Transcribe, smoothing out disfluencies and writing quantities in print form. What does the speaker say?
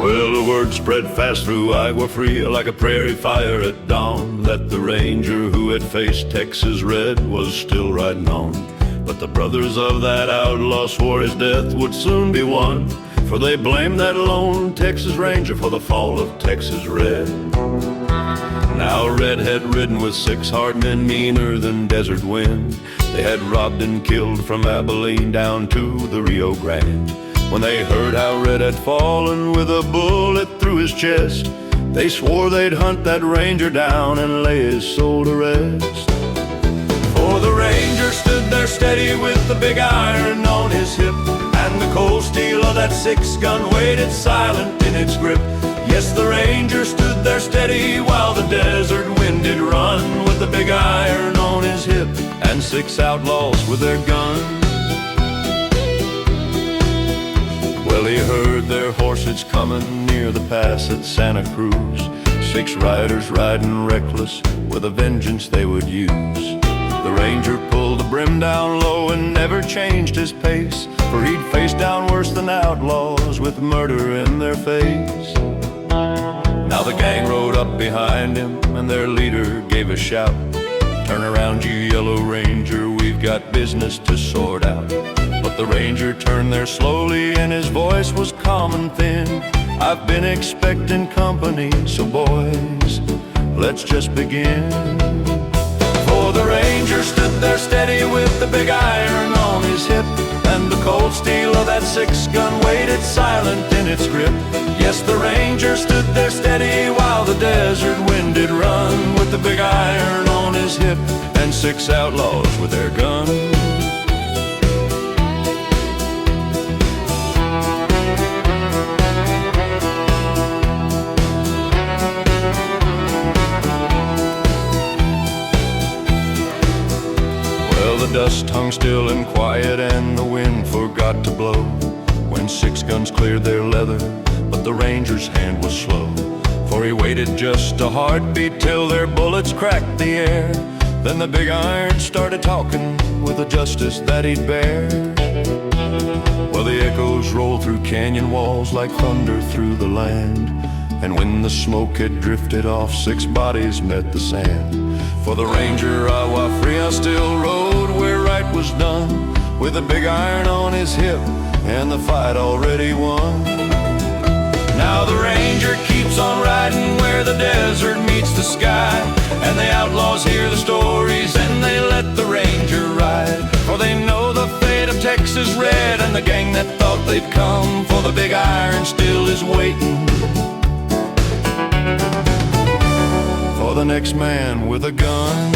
Well, the word spread fast through Agua Fría like a prairie fire at dawn, that the ranger who had faced Texas Red was still riding on. But the brothers of that outlaw swore his death would soon be won, for they blamed that lone Texas Ranger for the fall of Texas Red. Now Red had ridden with 6 hard men meaner than desert wind. They had robbed and killed from Abilene down to the Rio Grande. When they heard how Red had fallen with a bullet through his chest, they swore they'd hunt that ranger down and lay his soul to rest. For the ranger stood there steady with the big iron on his hip, and the cold steel of that 6-gun waited silent in its grip. Yes, the ranger stood there steady while the desert wind did run, with the big iron on his hip and 6 outlaws with their guns. Well, he heard their horses coming near the pass at Santa Cruz, 6 riders riding reckless with a vengeance they would use. The ranger pulled the brim down low and never changed his pace, for he'd faced down worse than outlaws with murder in their face. Now the gang rode up behind him and their leader gave a shout, "Turn around, you yellow ranger, we've got business to sort out." But the ranger turned there slowly and his voice was calm and thin. "I've been expecting company, so boys, let's just begin." For the ranger stood there steady with the big iron on his hip, and the cold steel of that 6-gun waited silent in its grip. Yes, the ranger stood there steady while the desert wind did run, with the big iron on his hip and 6 outlaws with their guns. The dust hung still and quiet and the wind forgot to blow, when 6 guns cleared their leather, but the ranger's hand was slow. For he waited just a heartbeat till their bullets cracked the air. Then the big iron started talking with the justice that he'd bear. Well, the echoes rolled through canyon walls like thunder through the land, and when the smoke had drifted off, 6 bodies met the sand. For the ranger, Agua Fría still rode where right was done, with a big iron on his hip and the fight already won. Now the ranger keeps on riding where the desert meets the sky, and the outlaws hear the stories and they let the ranger ride. For they know the fate of Texas Red and the gang that thought they'd come, for the big iron still is waiting for the next man with a gun.